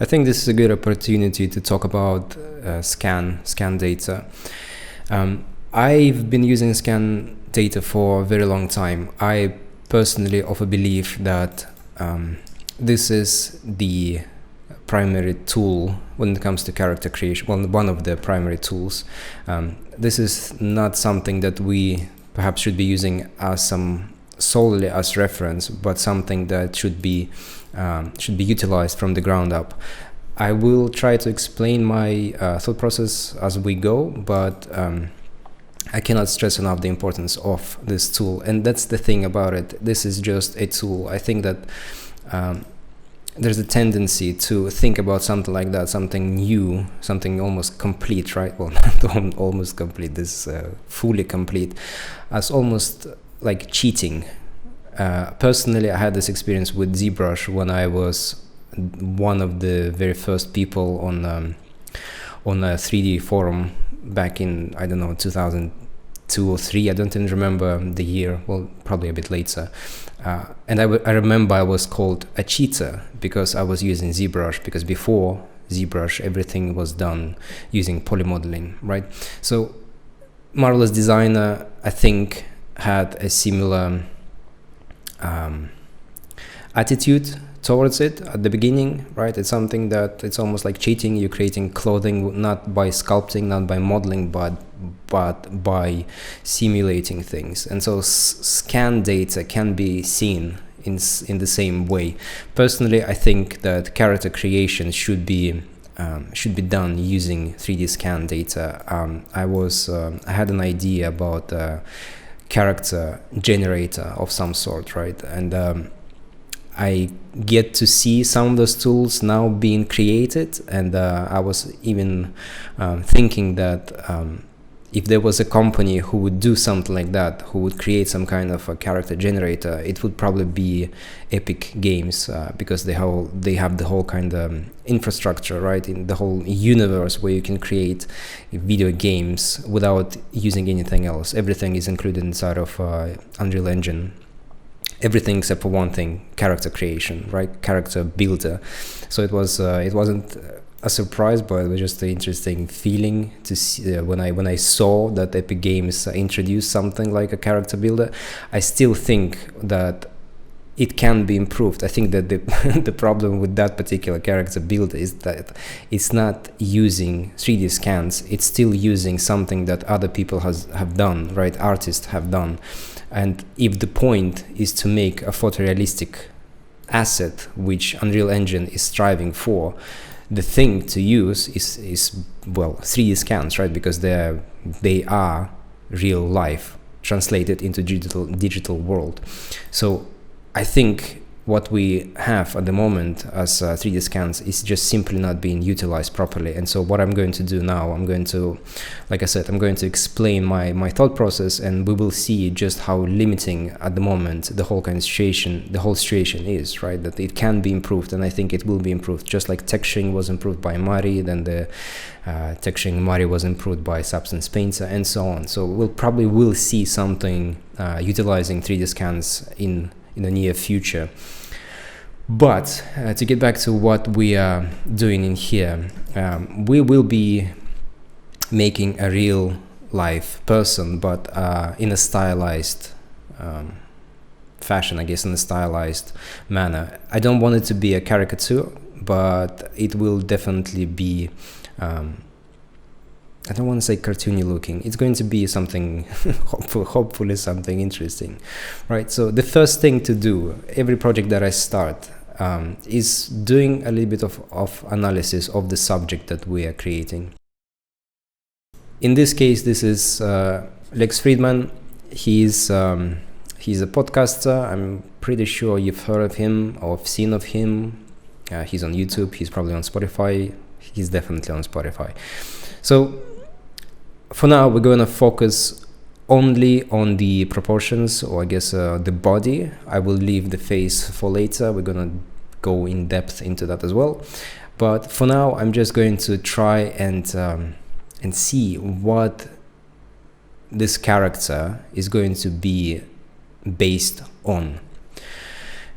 I think this is a good opportunity to talk about scan data. I've been using scan data for a very long time. I personally of a belief that this is the primary tool when it comes to character creation. Well, one of the primary tools. This is not something that we perhaps should be using as solely as reference, but something that should be utilized from the ground up. I will try to explain my thought process as we go, but I cannot stress enough the importance of this tool. And that's the thing about it. This is just a tool. I think that there's a tendency to think about something like that, something new, something almost complete, right? Well, not almost complete, this fully complete, as almost like cheating. Personally, I had this experience with ZBrush when I was one of the very first people on a 3D forum back in, I don't know, 2002 or 3. I don't even remember the year. Well, probably a bit later. And I remember I was called a cheater because I was using ZBrush, because before ZBrush everything was done using polymodeling, right? So Marvelous Designer, I think, had a similar attitude towards it at the beginning, right? It's something that it's almost like cheating. You're creating clothing not by sculpting, not by modeling, but by simulating things. And so scan data can be seen in the same way. Personally, I think that character creation should be done using 3D scan data. I had an idea about character generator of some sort, right? And I get to see some of those tools now being created, and I was even thinking that if there was a company who would do something like that, who would create some kind of a character generator, it would probably be Epic Games, because they have the whole kind of infrastructure, right, in the whole universe where you can create video games without using anything else. Everything is included inside of Unreal Engine. Everything except for one thing: character creation, right? Character builder. So it wasn't a surprise, but it was just an interesting feeling to see when I saw that Epic Games introduced something like a character builder. I still think that it can be improved. I think that the problem with that particular character builder is that it's not using 3D scans. It's still using something that other people have done, right? Artists have done. And if the point is to make a photorealistic asset, which Unreal Engine is striving for, the thing to use is 3D scans, right? Because they are real life translated into digital world. So I think what we have at the moment as 3D scans is just simply not being utilized properly. And so what I'm going to do now, I'm going to explain my thought process, and we will see just how limiting at the moment the whole situation is, right? That it can be improved, and I think it will be improved. Just like texturing was improved by Mari, then the texturing Mari was improved by Substance Painter, and so on. So we'll see something utilizing 3D scans in the near future. But to get back to what we are doing in here, we will be making a real life person, but in a stylized fashion, I guess, in a stylized manner. I don't want it to be a caricature, but it will definitely be I don't want to say cartoony looking. It's going to be something, hopefully something interesting, right? So the first thing to do, every project that I start, is doing a little bit of analysis of the subject that we are creating. In this case, this is Lex Fridman. He's a podcaster. I'm pretty sure you've heard of him or have seen of him. He's on YouTube. He's probably on Spotify. He's definitely on Spotify. So for now, we're going to focus only on the proportions, or I guess the body. I will leave the face for later. We're going to go in depth into that as well. But for now, I'm just going to try and see what this character is going to be based on.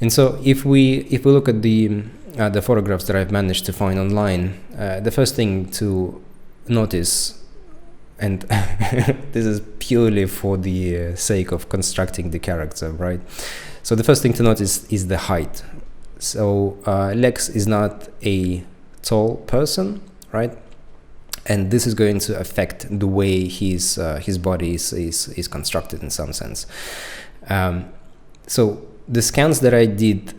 And so if we look at the the photographs that I've managed to find online, the first thing to notice, and this is purely for the sake of constructing the character, right? So the first thing to notice is the height. So Lex is not a tall person, right? And this is going to affect the way his body is constructed in some sense. So the scans that I did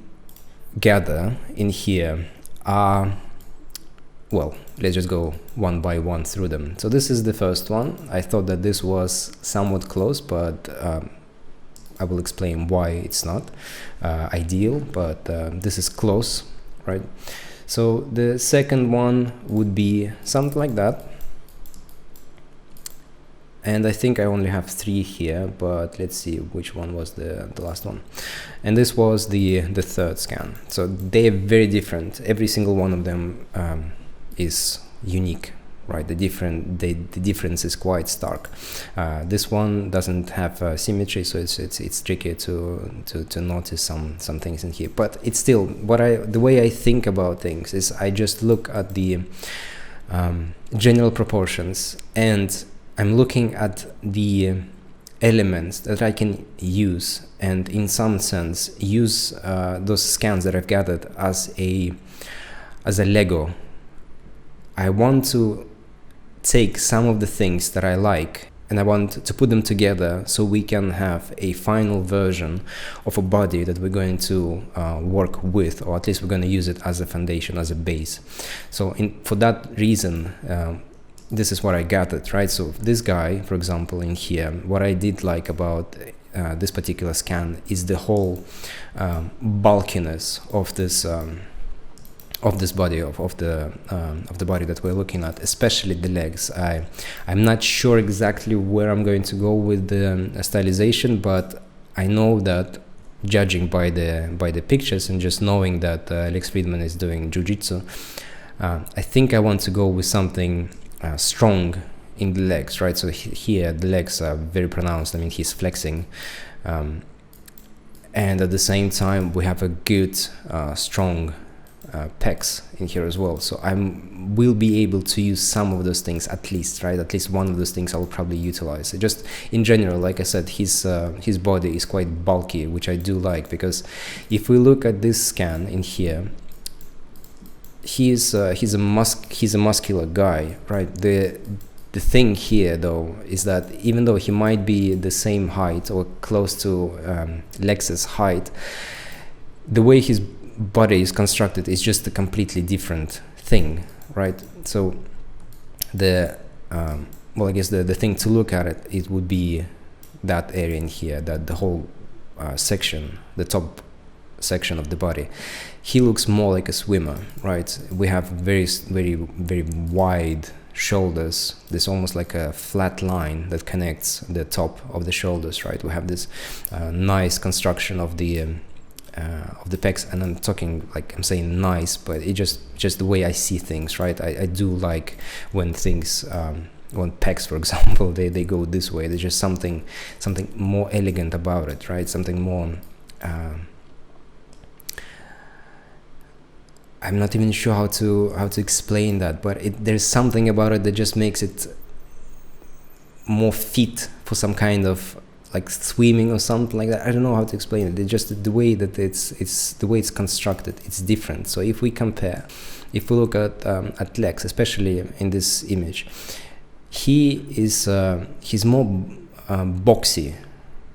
gather in here are, well, let's just go one by one through them. So this is the first one. I thought that this was somewhat close, but I will explain why it's not ideal, but this is close, right? So the second one would be something like that. And I think I only have 3 here, but let's see which one was the last one. And this was the third scan. So they're very different. Every single one of them is unique, right? The difference is quite stark. This one doesn't have symmetry, so it's tricky to notice some things in here. But it's still the way I think about things is I just look at the general proportions, and I'm looking at the elements that I can use, and in some sense use those scans that I've gathered as a Lego. I want to take some of the things that I like, and I want to put them together so we can have a final version of a body that we're going to work with, or at least we're going to use it as a foundation, as a base. So for that reason, this is what I gathered, right? So this guy, for example, in here, what I did like about this particular scan is the whole bulkiness of this body, of the body that we're looking at, especially the legs. I'm not sure exactly where I'm going to go with the stylization, but I know that judging by the pictures and just knowing that Lex Fridman is doing jiu-jitsu, I think I want to go with something strong in the legs, right? So here the legs are very pronounced. I mean, he's flexing, and at the same time we have a good strong pecs in here as well. So will be able to use some of those things at least, right? At least one of those things I will probably utilize. Just in general, like I said, his body is quite bulky, which I do like, because if we look at this scan in here, he's a muscular guy, right? The thing here though is that even though he might be the same height or close to Lex's height, the way his body is constructed is just a completely different thing, right? So well, I guess the thing to look at it would be that area in here, that the whole section, the top section of the body. He looks more like a swimmer, right? We have very, very, very wide shoulders. There's almost like a flat line that connects the top of the shoulders, right? We have this nice construction of the pecs, and I'm saying nice, but it just the way I see things, right? I do like when things when pecs, for example, they go this way. There's just something more elegant about it, right? Something more I'm not even sure how to explain that, but there's something about it that just makes it more fit for some kind of like swimming or something like that. I don't know how to explain it. It's just the way that it's the way it's constructed. It's different. So if we look at Lex, especially in this image, he's more boxy,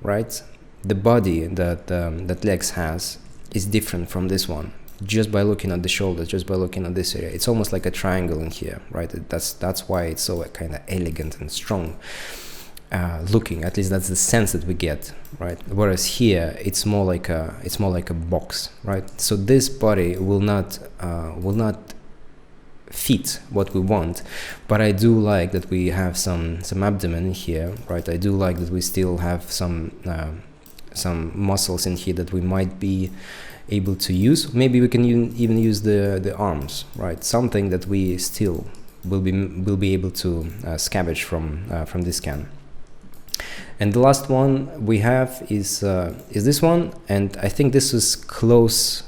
right? The body that Lex has is different from this one. Just by looking at the shoulders, just by looking at this area, it's almost like a triangle in here, right? That's why it's so kind of elegant and strong looking. At least that's the sense that we get, right? Whereas here it's more like a box, right? So this body will not fit what we want, but I do like that we have some abdomen in here, right? I do like that we still have some muscles in here that we might be able to use. Maybe we can even use the arms, right? Something that we still will be able to scavenge from this scan. And the last one we have is this one, and I think this is close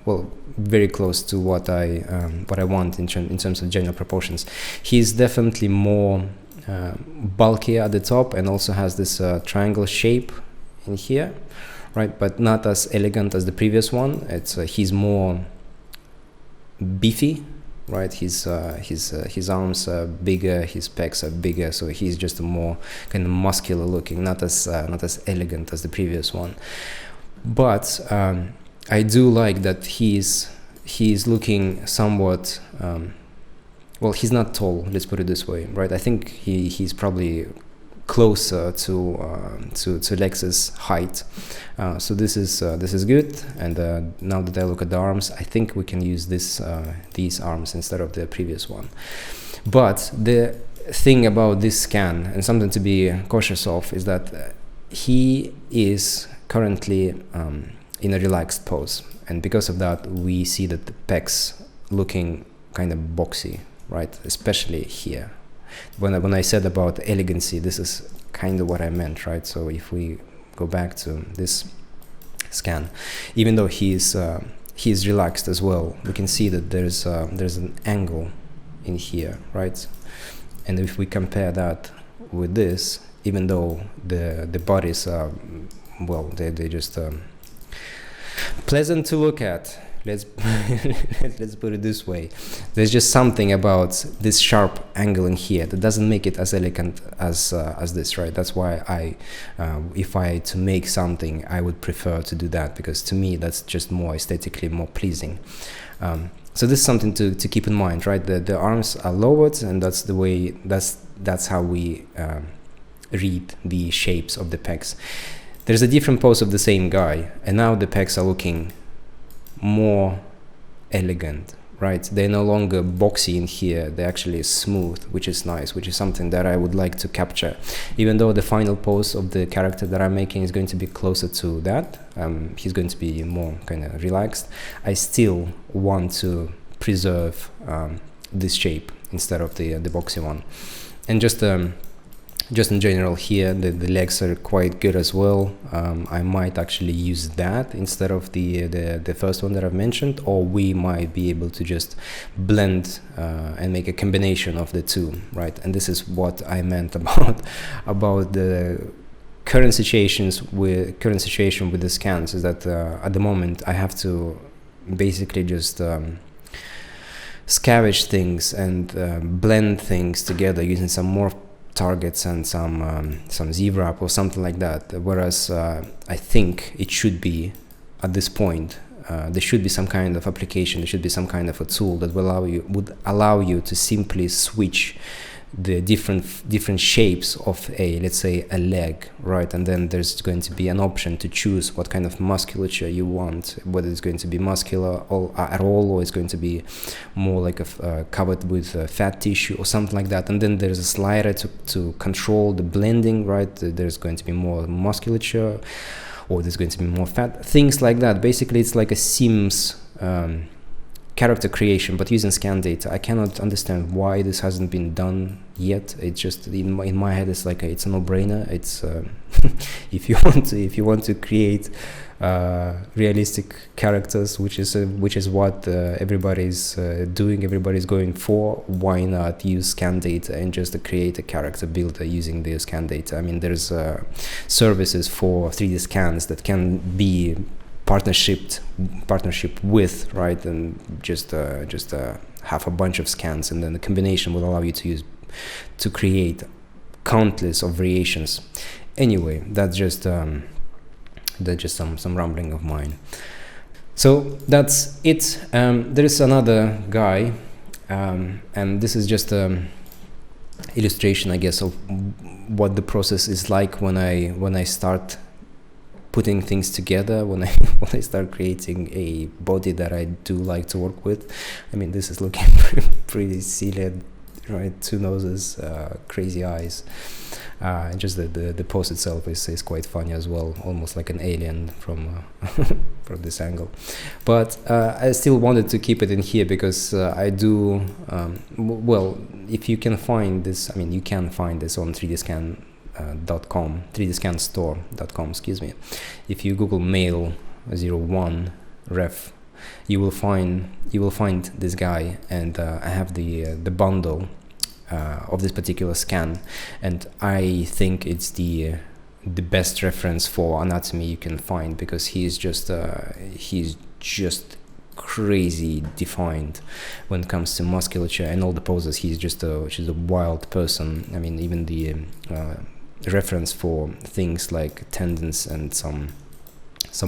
well, very close to what I want in terms of general proportions. He's definitely more bulky at the top, and also has this triangle shape in here, right? But not as elegant as the previous one. It's he's more beefy, right? His arms are bigger, his pecs are bigger, so he's just a more kind of muscular looking, not as elegant as the previous one. But I do like that he's looking somewhat well, he's not tall, let's put it this way, right? I think he's probably closer to Lex's height, so this is good. And now that I look at the arms, I think we can use these arms instead of the previous one. But the thing about this scan, and something to be cautious of, is that he is currently in a relaxed pose, and because of that we see that the pecs looking kind of boxy, right? Especially here. When I said about elegancy, this is kind of what I meant, right? So if we go back to this scan, even though he's relaxed as well, we can see that there's an angle in here, right? And if we compare that with this, even though the bodies are, well, they're just pleasant to look at, let's put it this way, there's just something about this sharp angle in here that doesn't make it as elegant as this, right? That's why if I to make something, I would prefer to do that, because to me that's just more aesthetically more pleasing. So this is something to keep in mind, right? The arms are lowered, and that's the way, that's how we read the shapes of the pecs. There's a different pose of the same guy, and now the pecs are looking more elegant, right? They're no longer boxy in here, they're actually smooth, which is nice, which is something that I would like to capture. Even though the final pose of the character that I'm making is going to be closer to that, he's going to be more kind of relaxed, I still want to preserve this shape instead of the boxy one. And just in general here, the legs are quite good as well. I might actually use that instead of the first one that I've mentioned, or we might be able to just blend and make a combination of the two, right? And this is what I meant about the current situation with the scans, is that at the moment I have to basically just scavenge things and blend things together using some more targets and some Z-wrap or something like that, whereas I think it should be, at this point, there should be some kind of application, there should be some kind of a tool that would allow you to simply switch the different shapes of let's say a leg, right? And then there's going to be an option to choose what kind of musculature you want, whether it's going to be muscular at all, or it's going to be more like covered with fat tissue or something like that. And then there's a slider to control the blending, right? There's going to be more musculature, or there's going to be more fat, things like that. Basically it's like a Sims character creation, but using scan data. I cannot understand why this hasn't been done yet. It's just in my head, it's like it's a no-brainer. It's if you want to create realistic characters, which is what everybody's doing, everybody's going for, why not use scan data and just create a character builder using the scan data? I mean, there's services for 3D scans that can be partnership with, right? And just have a bunch of scans, and then the combination will allow you to create countless of variations. Anyway, that's just some rambling of mine. So that's it. There is another guy, and this is just illustration, I guess, of what the process is like when I start putting things together, when I start creating a body that I do like to work with. I mean, this is looking pretty silly, right? 2 noses, crazy eyes. Just the pose itself is quite funny as well, almost like an alien from this angle. But I still wanted to keep it in here because I do, well, if you can find this, I mean, you can find this on 3dscan.com, 3dscanstore.com, excuse me. If you Google male 01 ref you will find this guy, and I have the bundle of this particular scan, and I think it's the best reference for anatomy you can find, because he's just crazy defined when it comes to musculature and all the poses. He's just a wild person. I mean, even the reference for things like tendons and some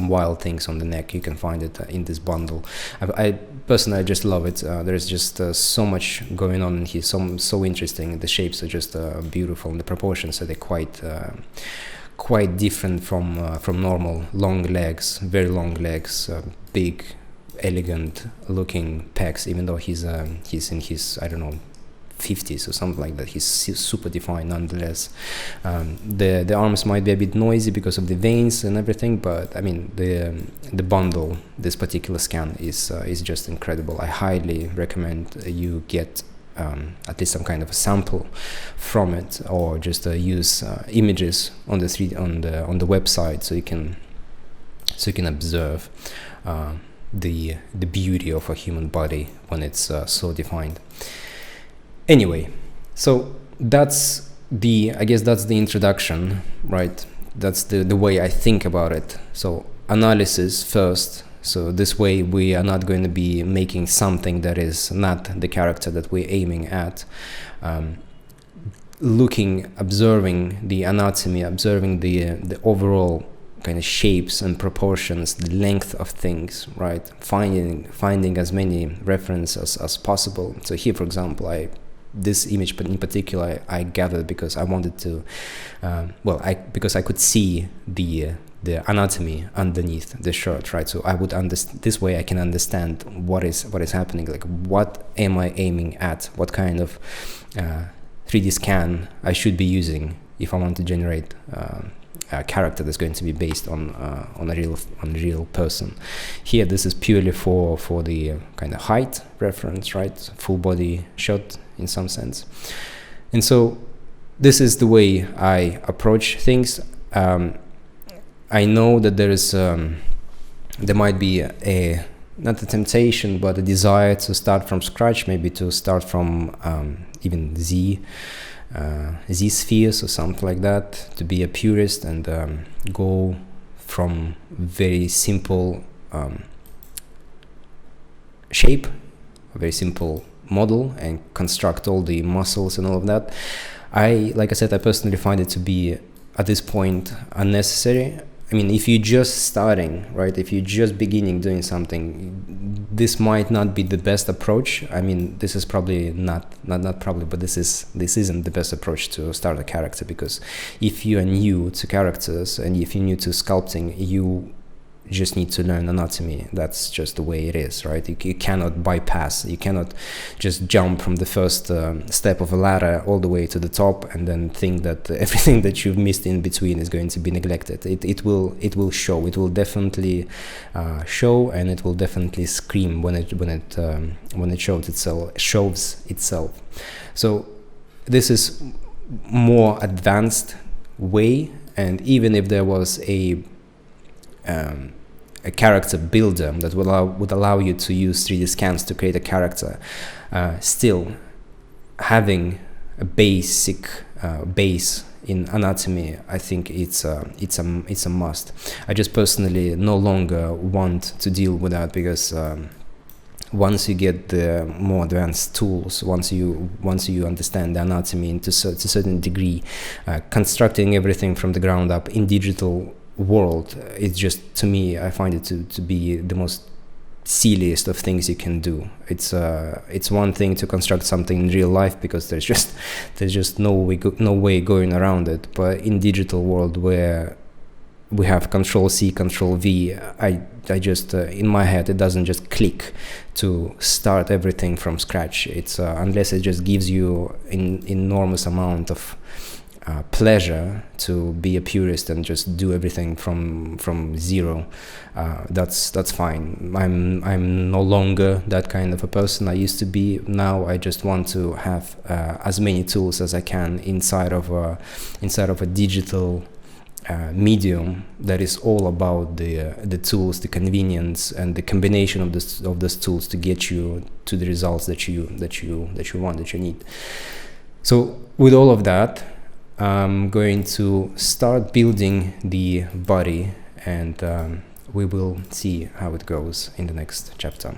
wild things on the neck, you can find it in this bundle. I personally just love it. There's just so much going on in here, so interesting. The shapes are just beautiful, and the proportions are quite different from normal. Long legs, very long legs, big, elegant looking pecs, even though he's in his, I don't know, 50s or something like that. He's super defined nonetheless. The arms might be a bit noisy because of the veins and everything, but I mean the bundle, this particular scan is just incredible. I highly recommend you get at least some kind of a sample from it, or just use images on the website, so you can observe the beauty of a human body when it's so defined. Anyway, so that's the introduction, right? That's the way I think about it. So analysis first. So this way we are not going to be making something that is not the character that we're aiming at. Observing the anatomy, observing the overall kind of shapes and proportions, the length of things, right? Finding as many references as possible. So here, for example, this image in particular I gathered because I wanted to, because I could see the anatomy underneath the shirt, right? So I would this way I can understand what is happening, like what am I aiming at, what kind of 3D scan I should be using if I want to generate a character that's going to be based on a real person. Here, this is purely for the kind of height reference, right? Full body shot in some sense. And so this is the way I approach things. I know that there might be not a temptation, but a desire to start from scratch, maybe to start from even Z spheres or something like that, to be a purist and go from very simple shape, a very simple model, and construct all the muscles and all of that. Like I said, I personally find it to be at this point unnecessary. I mean, if you're just starting, right, if you're just beginning doing something, this might not be the best approach. I mean, this is probably not probably, but this isn't the best approach to start a character, because if you are new to characters and if you're new to sculpting, you just need to learn anatomy. That's just the way it is, right? You cannot bypass, you cannot just jump from the first step of a ladder all the way to the top and then think that everything that you've missed in between is going to be neglected. It will show. It will definitely show, and it will definitely scream when it shows itself. So this is more advanced way, and even if there was a character builder that would allow you to use 3D scans to create a character, still having a basic base in anatomy, I think it's a must. I just personally no longer want to deal with that, because once you get the more advanced tools, once you understand the anatomy to a certain degree, constructing everything from the ground up in digital world, it's just, to me, I find it to be the most silliest of things you can do. It's one thing to construct something in real life, because there's just no way going around it. But in digital world, where we have Control-C, Control-V, I just in my head it doesn't just click to start everything from scratch. It's unless it just gives you an enormous amount of pleasure to be a purist and just do everything from zero, that's fine. I'm no longer that kind of a person I used to be. Now I just want to have as many tools as I can inside of a digital medium that is all about the tools, the convenience, and the combination of those tools to get you to the results that you want, that you need. So with all of that, I'm going to start building the body, and we will see how it goes in the next chapter.